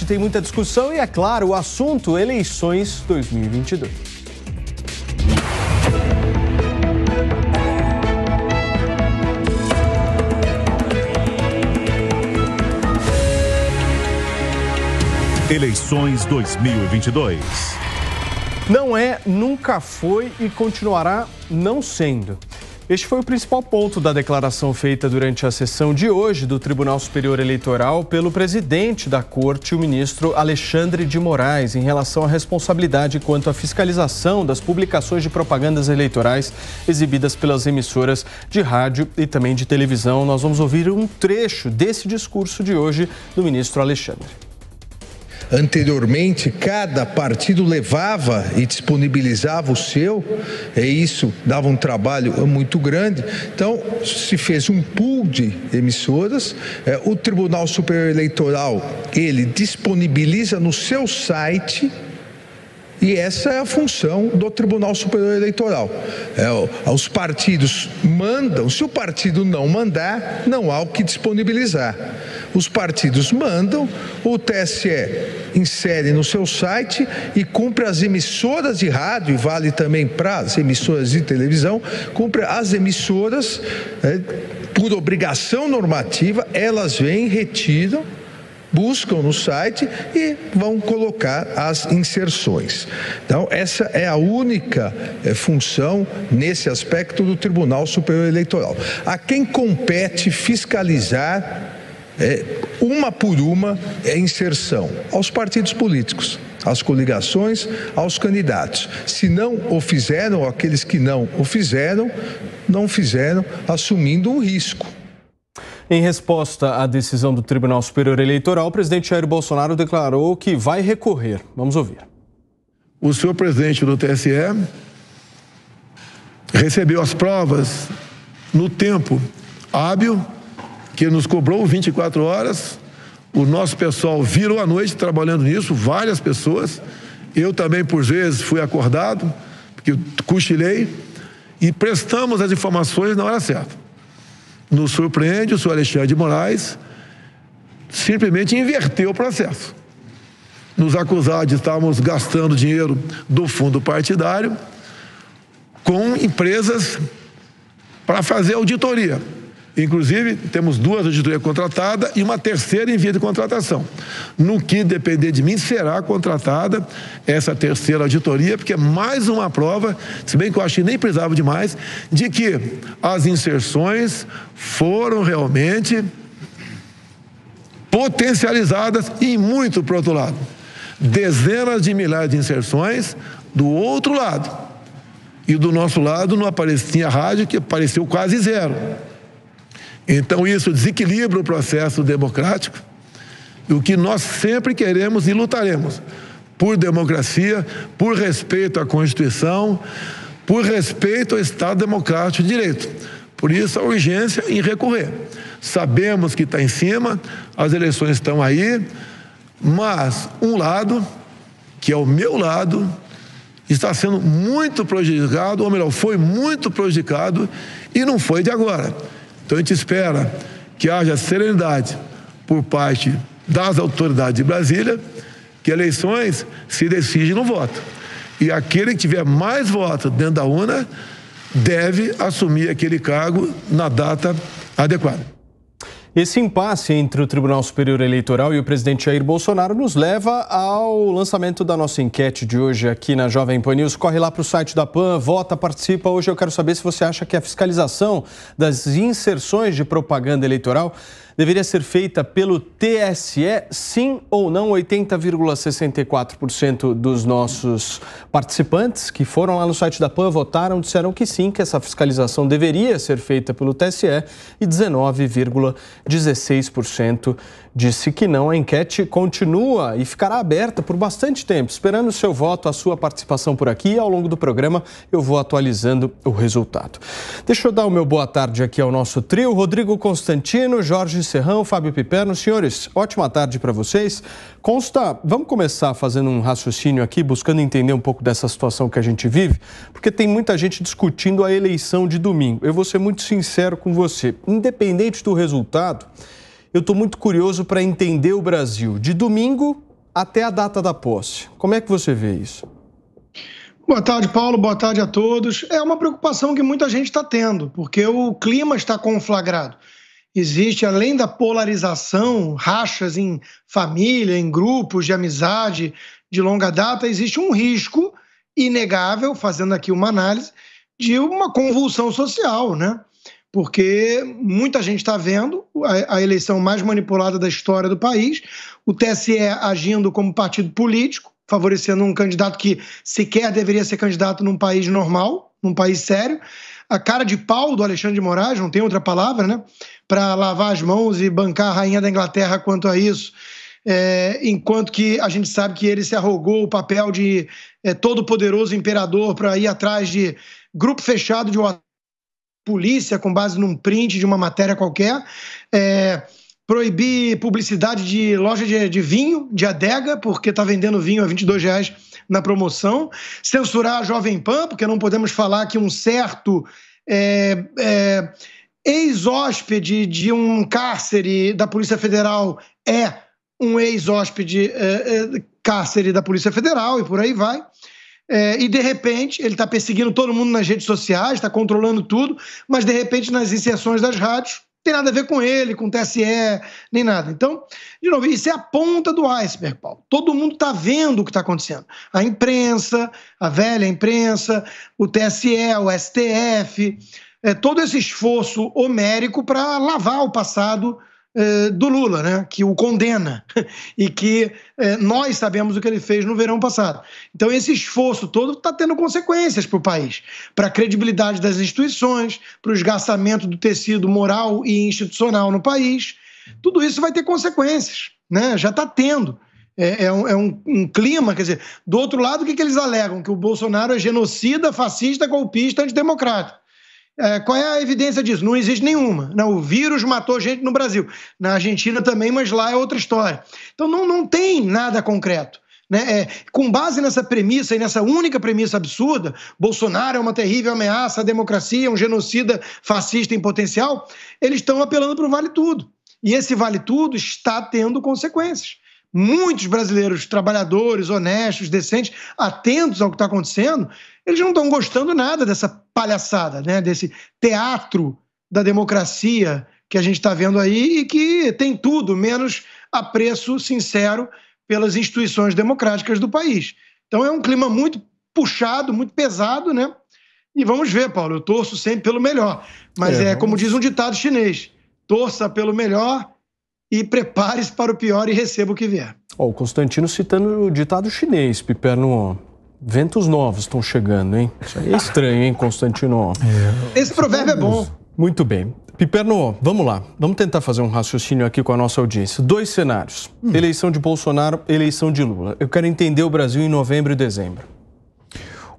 Tem muita discussão e, é claro, o assunto eleições 2022. Eleições 2022. Não é, nunca foi e continuará não sendo. Este foi o principal ponto da declaração feita durante a sessão de hoje do Tribunal Superior Eleitoral pelo presidente da Corte, o ministro Alexandre de Moraes, em relação à responsabilidade quanto à fiscalização das publicações de propagandas eleitorais exibidas pelas emissoras de rádio e também de televisão. Nós vamos ouvir um trecho desse discurso de hoje do ministro Alexandre. Anteriormente, cada partido levava e disponibilizava o seu, e isso dava um trabalho muito grande. Então, se fez um pool de emissoras. O Tribunal Superior Eleitoral, ele disponibiliza no seu site. E essa é a função do Tribunal Superior Eleitoral. Os partidos mandam, se o partido não mandar, não há o que disponibilizar. Os partidos mandam, o TSE insere no seu site e cumpre as emissoras de rádio, e vale também para as emissoras de televisão, cumpre as emissoras, por obrigação normativa, elas vêm, retiram, buscam no site e vão colocar as inserções. Então, essa é a única função nesse aspecto do Tribunal Superior Eleitoral. A quem compete fiscalizar, uma por uma, a inserção aos partidos políticos, às coligações, aos candidatos. Se não o fizeram, aqueles que não o fizeram, não fizeram, assumindo um risco. Em resposta à decisão do Tribunal Superior Eleitoral, o presidente Jair Bolsonaro declarou que vai recorrer. Vamos ouvir. O senhor presidente do TSE recebeu as provas no tempo hábil, que nos cobrou 24 horas. O nosso pessoal virou a noite trabalhando nisso, várias pessoas. Eu também, por vezes, fui acordado, porque cochilei, e prestamos as informações na hora certa. Nos surpreende, o senhor Alexandre de Moraes simplesmente inverteu o processo. Nos acusar de estarmos gastando dinheiro do fundo partidário com empresas para fazer auditoria. Inclusive, temos 2 auditorias contratadas e uma terceira em via de contratação. No que depender de mim, será contratada essa terceira auditoria, porque é mais uma prova, se bem que eu acho que nem precisava de mais, de que as inserções foram realmente potencializadas e muito para o outro lado. Dezenas de milhares de inserções do outro lado. E do nosso lado não aparecia rádio, que apareceu quase zero. Então isso desequilibra o processo democrático, e o que nós sempre queremos e lutaremos por democracia, por respeito à Constituição, por respeito ao Estado Democrático de Direito. Por isso a urgência em recorrer. Sabemos que está em cima, as eleições estão aí, mas um lado, que é o meu lado, está sendo muito prejudicado, ou melhor, foi muito prejudicado e não foi de agora. Então a gente espera que haja serenidade por parte das autoridades de Brasília, que eleições se decidem no voto. E aquele que tiver mais votos dentro da urna deve assumir aquele cargo na data adequada. Esse impasse entre o Tribunal Superior Eleitoral e o presidente Jair Bolsonaro nos leva ao lançamento da nossa enquete de hoje aqui na Jovem Pan News. Corre lá para o site da PAN, vota, participa. Hoje eu quero saber se você acha que a fiscalização das inserções de propaganda eleitoral deveria ser feita pelo TSE, sim ou não. 80,64% dos nossos participantes que foram lá no site da PAN votaram, disseram que sim, que essa fiscalização deveria ser feita pelo TSE, e 19,16% disse que não. A enquete continua e ficará aberta por bastante tempo, esperando o seu voto, a sua participação por aqui, e ao longo do programa eu vou atualizando o resultado. Deixa eu dar o meu boa tarde aqui ao nosso trio: Rodrigo Constantino, Jorge Serrão, Fábio Piperno. Senhores, ótima tarde para vocês. Vamos começar fazendo um raciocínio aqui, buscando entender um pouco dessa situação que a gente vive, porque tem muita gente discutindo a eleição de domingo. Eu vou ser muito sincero com você, independente do resultado, eu estou muito curioso para entender o Brasil, de domingo até a data da posse. Como é que você vê isso? Boa tarde, Paulo. Boa tarde a todos. É uma preocupação que muita gente está tendo, porque o clima está conflagrado. Existe, além da polarização, rachas em família, em grupos de amizade de longa data, existe um risco inegável, fazendo aqui uma análise, de uma convulsão social, né? Porque muita gente está vendo a eleição mais manipulada da história do país, o TSE agindo como partido político, favorecendo um candidato que sequer deveria ser candidato num país normal, num país sério. A cara de pau do Alexandre de Moraes, não tem outra palavra, né? Para lavar as mãos e bancar a rainha da Inglaterra quanto a isso. Enquanto que a gente sabe que ele se arrogou o papel de todo-poderoso imperador para ir atrás de grupo fechado de polícia com base num print de uma matéria qualquer, proibir publicidade de loja de vinho, de adega, porque está vendendo vinho a R$22 na promoção, censurar a Jovem Pan, porque não podemos falar que um certo ex-hóspede de um cárcere da Polícia Federal é um ex-hóspede cárcere da Polícia Federal e por aí vai. E de repente ele está perseguindo todo mundo nas redes sociais, está controlando tudo, mas de repente nas inserções das rádios não tem nada a ver com ele, com o TSE, nem nada. Então, de novo, isso é a ponta do iceberg, Paulo. Todo mundo está vendo o que está acontecendo. A imprensa, a velha imprensa, o TSE, o STF, todo esse esforço homérico para lavar o passado do Lula, né, que o condena e que nós sabemos o que ele fez no verão passado. Então esse esforço todo está tendo consequências para o país, para a credibilidade das instituições, para o esgarçamento do tecido moral e institucional no país. Tudo isso vai ter consequências, né? Já está tendo. É um clima, quer dizer, do outro lado o que eles alegam? Que o Bolsonaro é genocida, fascista, golpista, antidemocrático. Qual é a evidência disso? Não existe nenhuma. Não, o vírus matou gente no Brasil. Na Argentina também, mas lá é outra história. Então não tem nada concreto. Né? Com base nessa premissa e nessa única premissa absurda, Bolsonaro é uma terrível ameaça à democracia, um genocida fascista em potencial, eles estão apelando para o vale tudo. E esse vale tudo está tendo consequências. Muitos brasileiros, trabalhadores, honestos, decentes, atentos ao que está acontecendo, eles não estão gostando nada dessa palhaçada, né? Desse teatro da democracia que a gente está vendo aí e que tem tudo menos apreço sincero pelas instituições democráticas do país. Então é um clima muito puxado, muito pesado, né? E vamos ver, Paulo, eu torço sempre pelo melhor. Mas como diz um ditado chinês, torça pelo melhor e prepare-se para o pior e receba o que vier. O Constantino citando o ditado chinês, Piperno. Ventos novos estão chegando, hein? Isso aí é estranho, hein, Constantino? Esse provérbio é bom. Muito bem. Piperno, vamos lá. Vamos tentar fazer um raciocínio aqui com a nossa audiência. 2 cenários. Eleição de Bolsonaro, eleição de Lula. Eu quero entender o Brasil em novembro e dezembro.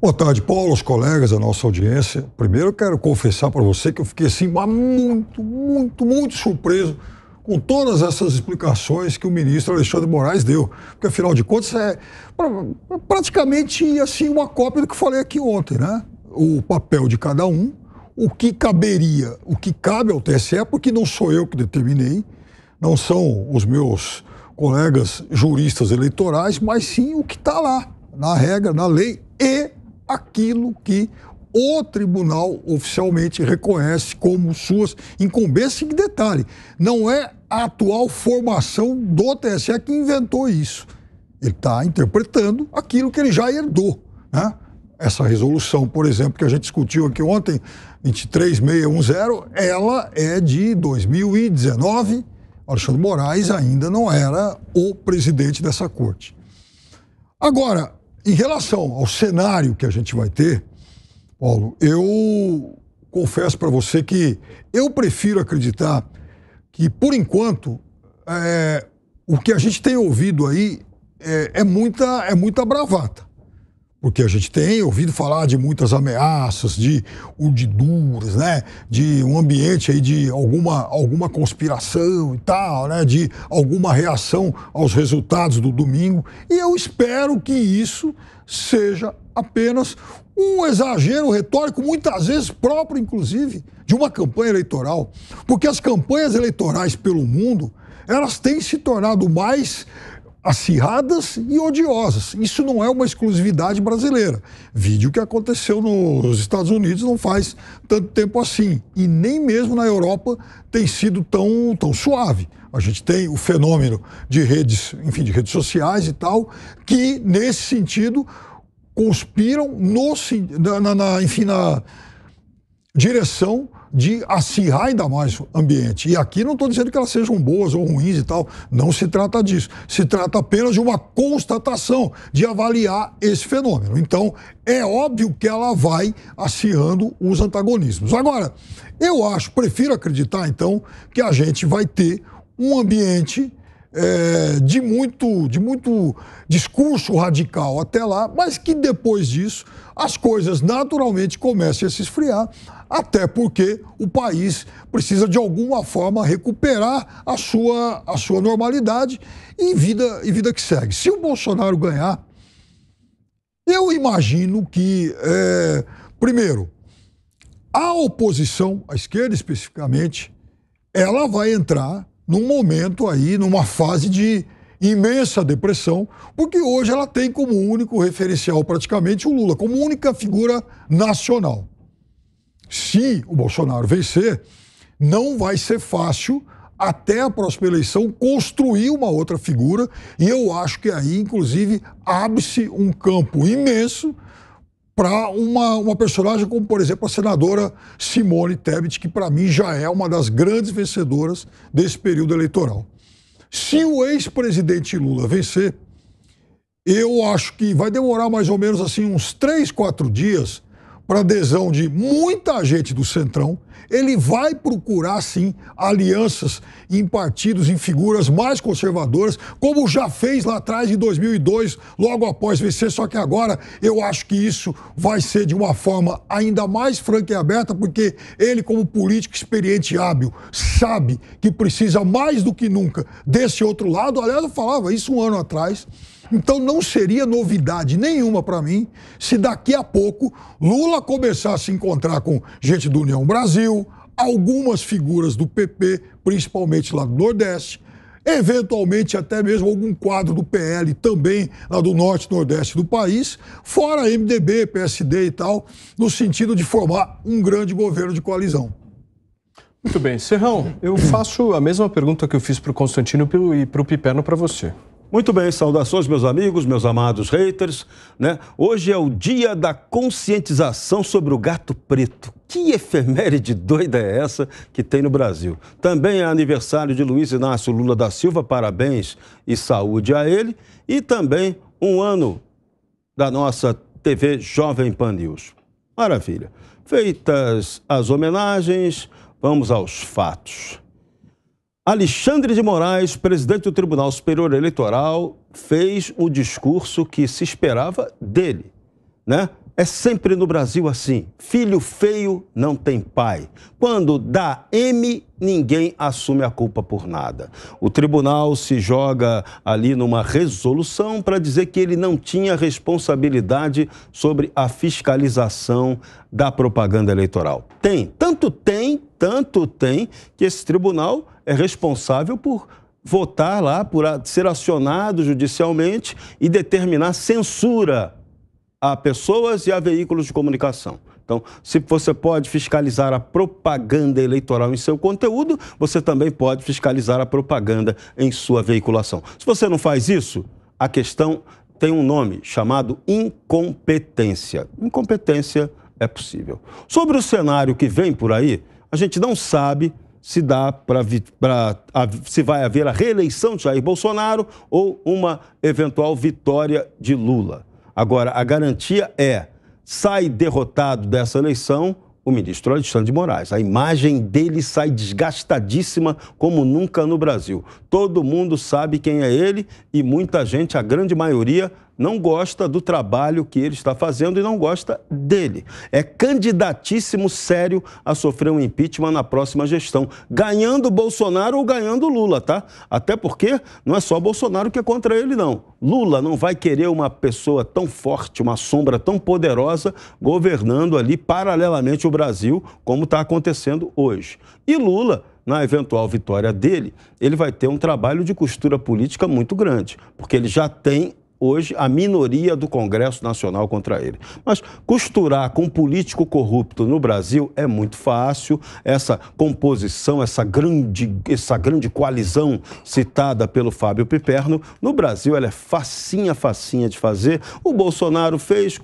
Boa tarde, Paulo, os colegas, a nossa audiência. Primeiro eu quero confessar para você que eu fiquei assim, muito surpreso com todas essas explicações que o ministro Alexandre de Moraes deu. Porque, afinal de contas, é praticamente assim, uma cópia do que eu falei aqui ontem, né? O papel de cada um, o que caberia, o que cabe ao TSE, porque não sou eu que determinei, não são os meus colegas juristas eleitorais, mas sim o que está lá, na regra, na lei, e aquilo que o tribunal oficialmente reconhece como suas incumbências. E detalhe, não é a atual formação do TSE que inventou isso. Ele está interpretando aquilo que ele já herdou, né? Essa resolução, por exemplo, que a gente discutiu aqui ontem, 23610, ela é de 2019. Alexandre de Moraes ainda não era o presidente dessa corte. Agora, em relação ao cenário que a gente vai ter, Paulo, eu confesso para você que eu prefiro acreditar que, por enquanto, o que a gente tem ouvido aí é muita bravata. Porque a gente tem ouvido falar de muitas ameaças, de urdiduras, né? De um ambiente aí de alguma conspiração e tal, né? De alguma reação aos resultados do domingo. E eu espero que isso seja apenas um exagero retórico, muitas vezes próprio, inclusive, de uma campanha eleitoral. Porque as campanhas eleitorais pelo mundo, elas têm se tornado mais acirradas e odiosas. Isso não é uma exclusividade brasileira. Vide o que aconteceu nos Estados Unidos não faz tanto tempo assim. E nem mesmo na Europa tem sido tão suave. A gente tem o fenômeno de redes, enfim, de redes sociais e tal, que, nesse sentido, conspiram na direção de acirrar ainda mais o ambiente. E aqui não estou dizendo que elas sejam boas ou ruins e tal, não se trata disso. Se trata apenas de uma constatação, de avaliar esse fenômeno. Então, é óbvio que ela vai acirrando os antagonismos. Agora, prefiro acreditar, então, que a gente vai ter um ambiente de muito discurso radical até lá, mas que depois disso as coisas naturalmente comecem a se esfriar, até porque o país precisa de alguma forma recuperar a sua normalidade e vida que segue. Se o Bolsonaro ganhar, eu imagino que, primeiro, a oposição, a esquerda especificamente, ela vai entrar num momento aí, numa fase de imensa depressão, porque hoje ela tem como único referencial praticamente o Lula, como única figura nacional. Se o Bolsonaro vencer, não vai ser fácil, até a próxima eleição, construir uma outra figura, e eu acho que aí, inclusive, abre-se um campo imenso para uma personagem como, por exemplo, a senadora Simone Tebet, que para mim já é uma das grandes vencedoras desse período eleitoral. Se o ex-presidente Lula vencer, eu acho que vai demorar mais ou menos assim uns 3, 4 dias para adesão de muita gente do Centrão. Ele vai procurar, sim, alianças em partidos, em figuras mais conservadoras, como já fez lá atrás em 2002, logo após vencer, só que agora eu acho que isso vai ser de uma forma ainda mais franca e aberta, porque ele, como político experiente e hábil, sabe que precisa mais do que nunca desse outro lado. Aliás, eu falava isso um ano atrás. Então não seria novidade nenhuma para mim se daqui a pouco Lula começar a se encontrar com gente do União Brasil, algumas figuras do PP, principalmente lá do Nordeste, eventualmente até mesmo algum quadro do PL também lá do Norte e Nordeste do país, fora MDB, PSD e tal, no sentido de formar um grande governo de coalizão. Muito bem. Serrão, eu faço a mesma pergunta que eu fiz para o Constantino e para o Piperno para você. Muito bem, saudações, meus amigos, meus amados haters, né? Hoje é o dia da conscientização sobre o gato preto. Que efeméride doida é essa que tem no Brasil? Também é aniversário de Luiz Inácio Lula da Silva, parabéns e saúde a ele. E também um ano da nossa TV Jovem Pan News. Maravilha. Feitas as homenagens, vamos aos fatos. Alexandre de Moraes, presidente do Tribunal Superior Eleitoral, fez o discurso que se esperava dele, né? É sempre no Brasil assim, filho feio não tem pai. Quando dá M, ninguém assume a culpa por nada. O tribunal se joga ali numa resolução para dizer que ele não tinha responsabilidade sobre a fiscalização da propaganda eleitoral. Tanto tem, que esse tribunal é responsável por votar lá, por ser acionado judicialmente e determinar censura a pessoas e a veículos de comunicação. Então, se você pode fiscalizar a propaganda eleitoral em seu conteúdo, você também pode fiscalizar a propaganda em sua veiculação. Se você não faz isso, a questão tem um nome chamado incompetência. Incompetência é possível. Sobre o cenário que vem por aí, a gente não sabe se se vai haver a reeleição de Jair Bolsonaro ou uma eventual vitória de Lula. Agora, a garantia é, sai derrotado dessa eleição o ministro Alexandre de Moraes. A imagem dele sai desgastadíssima como nunca no Brasil. Todo mundo sabe quem é ele e muita gente, a grande maioria, não gosta do trabalho que ele está fazendo e não gosta dele. É candidatíssimo sério a sofrer um impeachment na próxima gestão, ganhando Bolsonaro ou ganhando Lula, tá? Até porque não é só Bolsonaro que é contra ele, não. Lula não vai querer uma pessoa tão forte, uma sombra tão poderosa, governando ali paralelamente o Brasil, como está acontecendo hoje. E Lula na eventual vitória dele, ele vai ter um trabalho de costura política muito grande, porque ele já tem hoje a minoria do Congresso Nacional contra ele. Mas costurar com um político corrupto no Brasil é muito fácil. Essa composição, essa grande coalizão citada pelo Fábio Piperno, no Brasil ela é facinha de fazer. O Bolsonaro fez,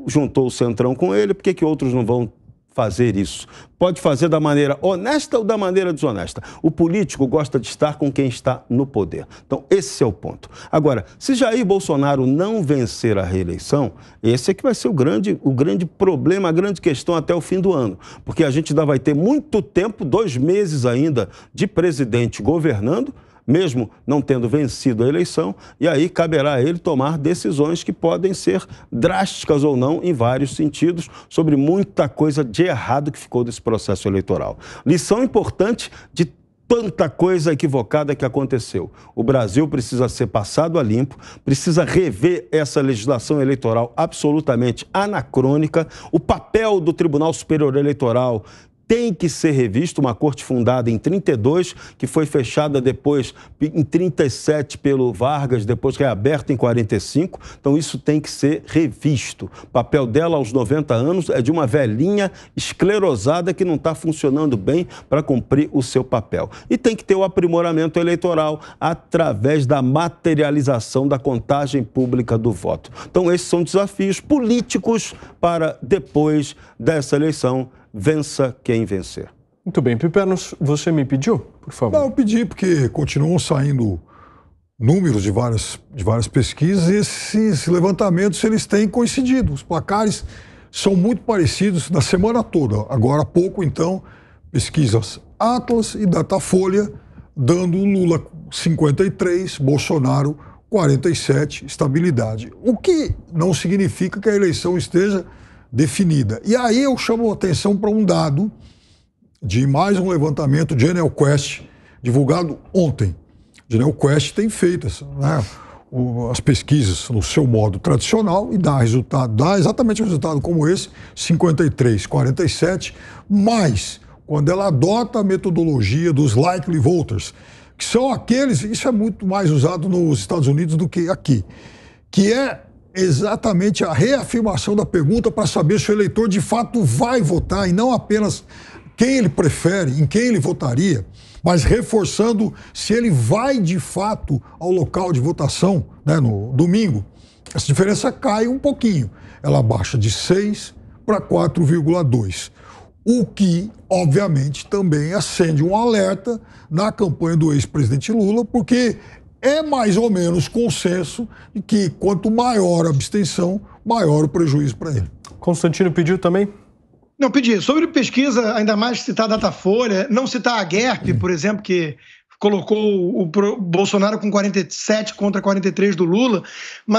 juntou o Centrão com ele, por que outros não vão fazer isso? Pode fazer da maneira honesta ou da maneira desonesta. O político gosta de estar com quem está no poder. Então, esse é o ponto. Agora, se Jair Bolsonaro não vencer a reeleição, esse é que vai ser o grande problema, a grande questão até o fim do ano. Porque a gente ainda vai ter muito tempo, 2 meses ainda, de presidente governando, mesmo não tendo vencido a eleição, e aí caberá a ele tomar decisões que podem ser drásticas ou não, em vários sentidos, sobre muita coisa de errado que ficou desse processo eleitoral. Lição importante de tanta coisa equivocada que aconteceu. O Brasil precisa ser passado a limpo, precisa rever essa legislação eleitoral absolutamente anacrônica, o papel do Tribunal Superior Eleitoral tem que ser revisto, uma corte fundada em 32, que foi fechada depois em 37 pelo Vargas, depois reaberta em 45. Então isso tem que ser revisto. O papel dela aos 90 anos é de uma velhinha esclerosada que não está funcionando bem para cumprir o seu papel. E tem que ter o aprimoramento eleitoral através da materialização da contagem pública do voto. Então esses são desafios políticos para depois dessa eleição. Vença quem vencer. Muito bem. Piperno, você me pediu, por favor? Não, eu pedi porque continuam saindo números de várias pesquisas e esses levantamentos eles têm coincidido. Os placares são muito parecidos na semana toda. Agora há pouco, então, pesquisas Atlas e Datafolha dando Lula 53, Bolsonaro 47, estabilidade. O que não significa que a eleição esteja definida. E aí eu chamo a atenção para um dado de mais um levantamento de EnelQuest, divulgado ontem. A EnelQuest tem feito as pesquisas no seu modo tradicional e dá exatamente um resultado como esse, 53, 47, mas quando ela adota a metodologia dos likely voters, que são aqueles, isso é muito mais usado nos Estados Unidos do que aqui, que é exatamente a reafirmação da pergunta para saber se o eleitor de fato vai votar e não apenas quem ele prefere, em quem ele votaria, mas reforçando se ele vai de fato ao local de votação, né, no domingo. Essa diferença cai um pouquinho, ela baixa de 6 para 4,2, o que obviamente também acende um alerta na campanha do ex-presidente Lula, porque é mais ou menos consenso de que quanto maior a abstenção, maior o prejuízo para ele. Constantino pediu também? Não, pedi. Sobre pesquisa, ainda mais citar a Datafolha, não citar a GERP, por exemplo, que colocou o Bolsonaro com 47 contra 43 do Lula, mas